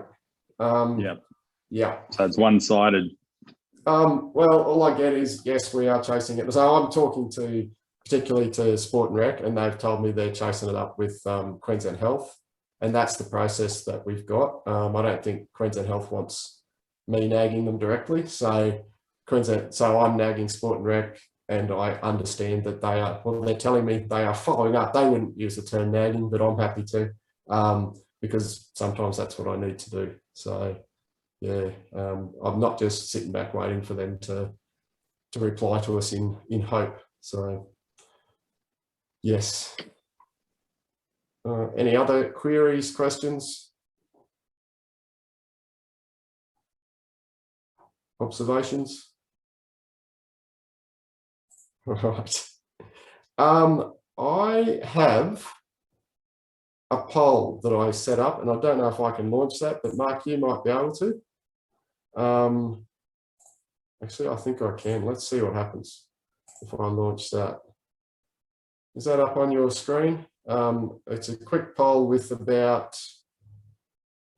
Yeah. Yeah. So it's one-sided. Well, all I get is, yes, we are chasing it. So I'm talking particularly to Sport and Rec, and they've told me they're chasing it up with Queensland Health, and that's the process that we've got. I don't think Queensland Health wants me nagging them directly. So I'm nagging Sport and Rec, and I understand that they are, well, they're telling me they are following up. They wouldn't use the term nagging, but I'm happy to, because sometimes that's what I need to do. So yeah, I'm not just sitting back waiting for them to reply to us in hope. So yes. Any other queries, questions, observations? All right. I have a poll that I set up, and I don't know if I can launch that, but Mark, you might be able to. Actually, I think I can. Let's see what happens if I launch that. Is that up on your screen? It's a quick poll with about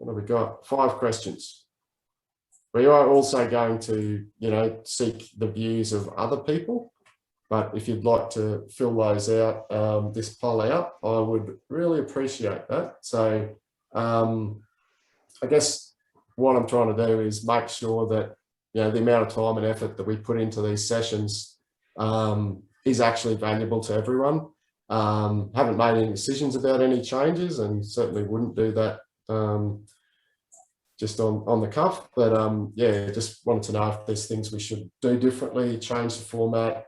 what have we got? 5 questions. We are also going to, seek the views of other people. But if you'd like to fill those out, this poll out, I would really appreciate that. So I guess what I'm trying to do is make sure that, the amount of time and effort that we put into these sessions is actually valuable to everyone. Haven't made any decisions about any changes, and certainly wouldn't do that just on the cuff. But yeah, just wanted to know if there's things we should do differently, change the format,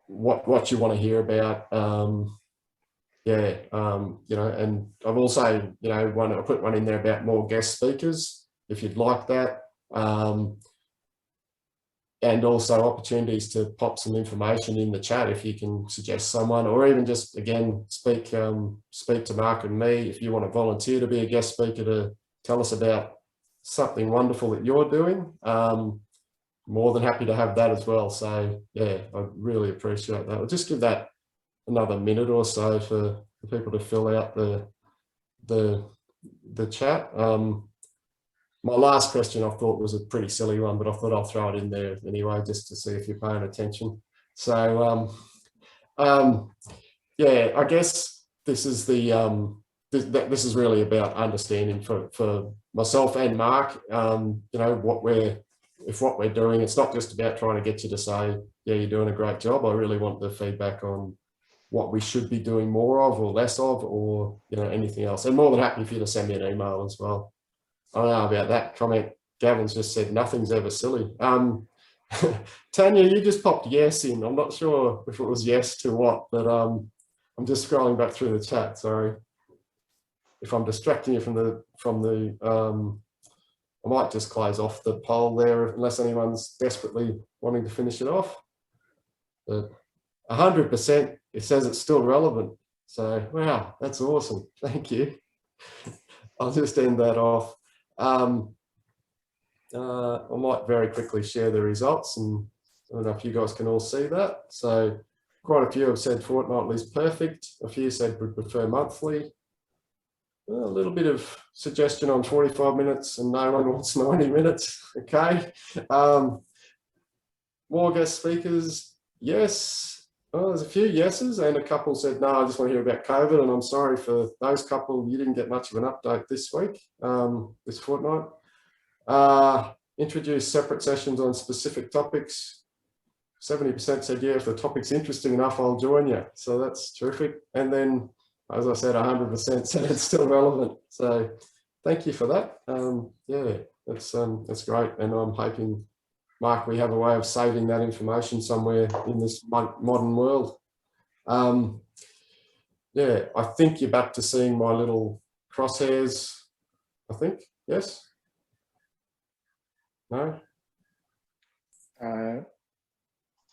what you want to hear about. And I've also, I put one in there about more guest speakers, if you'd like that. And also opportunities to pop some information in the chat if you can suggest someone, or even just, again, speak to Mark and me if you want to volunteer to be a guest speaker to tell us about something wonderful that you're doing. More than happy to have that as well. So yeah, I really appreciate that. I'll just give that another minute or so for people to fill out the chat. My last question I thought was a pretty silly one, but I thought I'll throw it in there anyway, just to see if you're paying attention. So, yeah, I guess this is the this is really about understanding for myself and Mark. What we're doing. It's not just about trying to get you to say, yeah, you're doing a great job. I really want the feedback on what we should be doing more of or less of, or anything else. And more than happy for you to send me an email as well. I don't know about that comment. Gavin's just said nothing's ever silly. Tanya, you just popped yes in. I'm not sure if it was yes to what, but I'm just scrolling back through the chat. Sorry if I'm distracting you from the. I might just close off the poll there unless anyone's desperately wanting to finish it off. But 100%, it says it's still relevant. So wow, that's awesome. Thank you. I'll just end that off. I might very quickly share the results, and I don't know if you guys can all see that. So quite a few have said fortnightly is perfect. A few said would prefer monthly. A little bit of suggestion on 45 minutes, and no one wants 90 minutes. Okay. More guest speakers, yes. Oh, there's a few yeses, and a couple said, no, I just want to hear about COVID, and I'm sorry for those couple, you didn't get much of an update this week, this fortnight. Introduce separate sessions on specific topics. 70% said, yeah, if the topic's interesting enough, I'll join you. So that's terrific. And then, as I said, 100% said it's still relevant. So thank you for that. Yeah, that's great. And I'm hoping, Mark, we have a way of saving that information somewhere in this modern world. Yeah, I think you're back to seeing my little crosshairs, I think. Yes? No?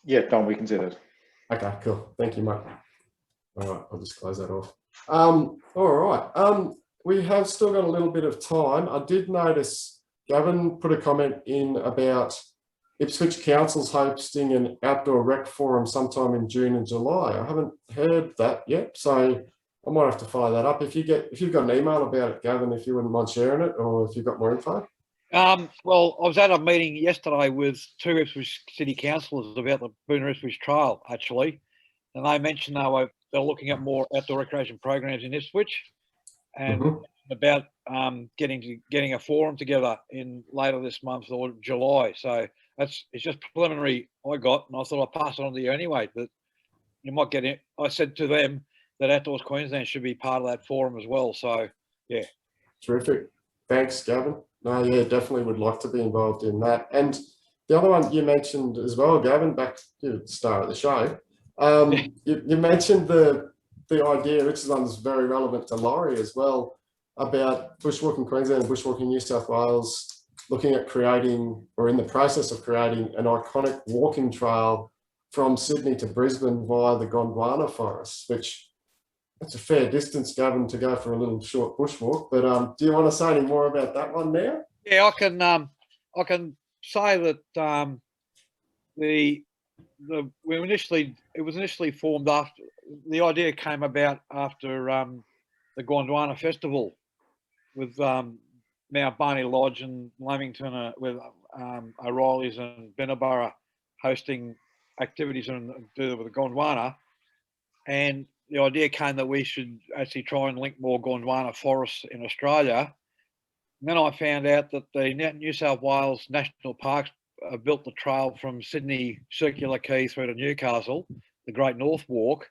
Yeah, Don, we can see that. Okay, cool. Thank you, Mark. All right, I'll just close that off. All right. We have still got a little bit of time. I did notice Gavin put a comment in about Ipswich Council's hosting an outdoor rec forum sometime in June and July. I haven't heard that yet, so I might have to follow that up. If you've got an email about it, Gavin, if you wouldn't mind sharing it, or if you've got more info. Well, I was at a meeting yesterday with 2 Ipswich City Councillors about the Boonah Ipswich Trail, actually, and they mentioned they're looking at more outdoor recreation programs in Ipswich, and about getting a forum together in later this month or July. So it's just preliminary I got, and I thought I'd pass it on to you anyway. That you might get it. I said to them that Outdoors Queensland should be part of that forum as well. So yeah, terrific. Thanks, Gavin. No, yeah, definitely would like to be involved in that. And the other one you mentioned as well, Gavin, back to the start of the show. You mentioned the idea, which is very relevant to Laurie as well, about bushwalking Queensland and bushwalking New South Wales, looking at creating, or in the process of creating, an iconic walking trail from Sydney to Brisbane via the Gondwana Forest, which that's a fair distance, Gavin, to go for a little short bushwalk. But do you want to say any more about that one now? Yeah, I can say that it was initially formed after the idea came about after the Gondwana Festival with Mount Barney Lodge and Lamington with O'Reilly's and Benabara hosting activities and do with the Gondwana. And the idea came that we should actually try and link more Gondwana forests in Australia. And then I found out that the New South Wales National Parks built the trail from Sydney Circular Quay through to Newcastle, the Great North Walk.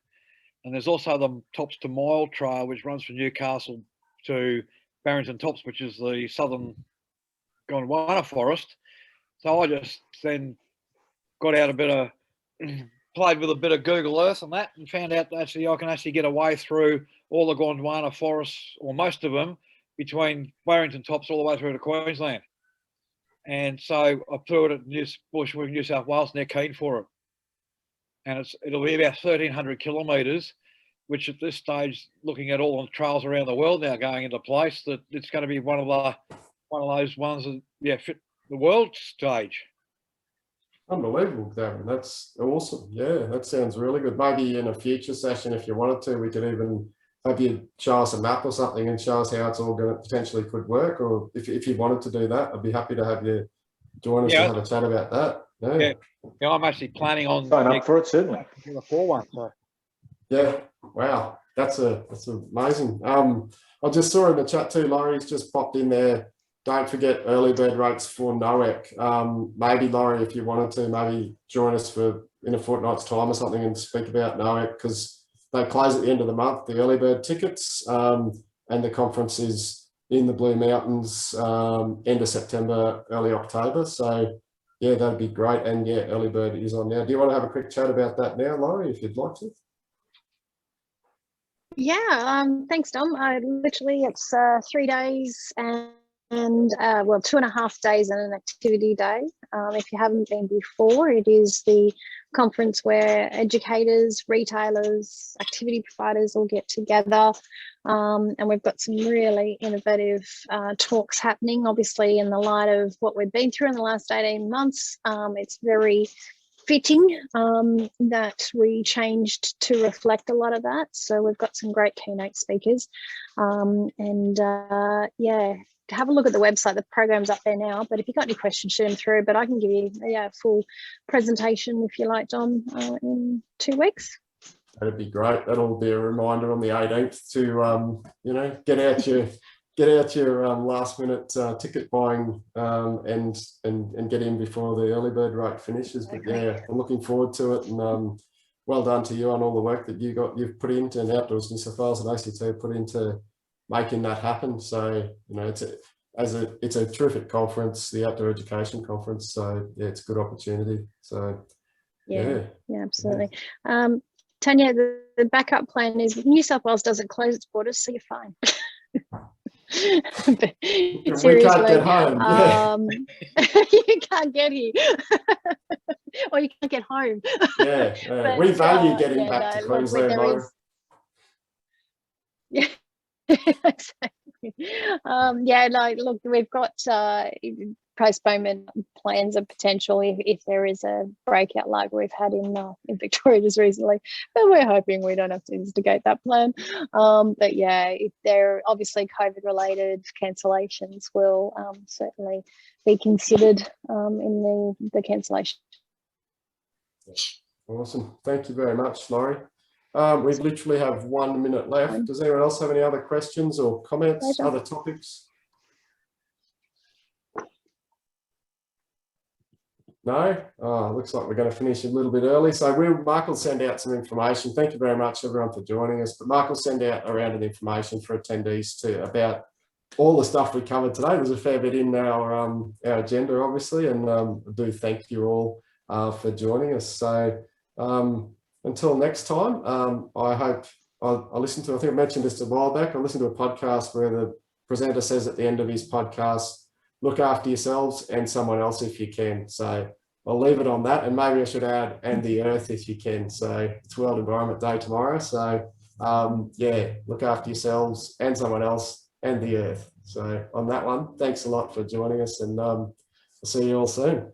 And there's also the Tops to Mile Trail, which runs from Newcastle to Barrington Tops, which is the southern Gondwana forest. So I just then got out a bit of, played with a bit of Google Earth and that, and found out that actually I can actually get away through all the Gondwana forests, or most of them, between Barrington Tops all the way through to Queensland. And so I threw it at Bushwick, New South Wales, and they're keen for it. And it'll be about 1,300 kilometres, which at this stage, looking at all the trails around the world now going into place, that it's going to be one of those ones that fit the world stage. Unbelievable, Darren. That's awesome. Yeah, that sounds really good. Maybe in a future session, if you wanted to, we could even have you show us a map or something and show us how it's all going to potentially could work. Or if you wanted to do that, I'd be happy to have you join us to have a chat about that. Yeah, I'm actually planning on sign up for it, certainly. For one, so. Yeah, wow, that's amazing. I just saw in the chat too, Laurie's just popped in there. Don't forget early bird rates for NOEC. Maybe Laurie, if you wanted to, maybe join us in a fortnight's time or something and speak about NOEC, because they close at the end of the month, the early bird tickets, and the conference is in the Blue Mountains end of September, early October. So yeah, that'd be great. And yeah, early bird is on now. Do you want to have a quick chat about that now, Laurie, if you'd like to? Yeah, thanks, Dom. Literally, it's 3 days and well, 2.5 days and an activity day. If you haven't been before, it is the conference where educators, retailers, activity providers all get together, and we've got some really innovative talks happening. Obviously, in the light of what we've been through in the last 18 months, it's very fitting that we changed to reflect a lot of that. So we've got some great keynote speakers, yeah, have a look at the website. The program's up there now, but if you've got any questions, shoot them through. But I can give you a full presentation if you like, Dom, in 2 weeks. That'd be great. That'll be a reminder on the 18th to you know, get out your last minute ticket buying and get in before the early bird rate finishes. But yeah, I'm looking forward to it, and well done to you on all the work that you've put into, and Outdoors New South Wales and ACT put into making that happen. So you know, it's a terrific conference, the Outdoor Education Conference. So yeah, it's a good opportunity. So yeah, absolutely. Tanya, the backup plan is New South Wales doesn't close its borders, so you're fine. We can't get home. You can't get here. Or you can't get home. But, we value getting back to Queensland. Yeah, exactly. Look, we've got postponement plans of potential if there is a breakout like we've had in Victoria just recently, but we're hoping we don't have to instigate that plan. But yeah, if there are obviously COVID related cancellations will certainly be considered in the cancellation. Awesome, thank you very much, Laurie. We literally have 1 minute left. Does anyone else have any other questions or comments, other topics? No? Looks like we're going to finish a little bit early. So Mark will send out some information. Thank you very much, everyone, for joining us. But Mark will send out a round of information for attendees about all the stuff we covered today. There's a fair bit in our agenda, obviously, and I do thank you all for joining us. So until next time, I hope I listened to, I think I mentioned this a while back, I listened to a podcast where the presenter says at the end of his podcast, look after yourselves and someone else if you can. So I'll leave it on that, and maybe I should add, and the earth if you can. So it's World Environment Day tomorrow. So yeah, look after yourselves and someone else and the earth. So on that one, thanks a lot for joining us, and I'll see you all soon.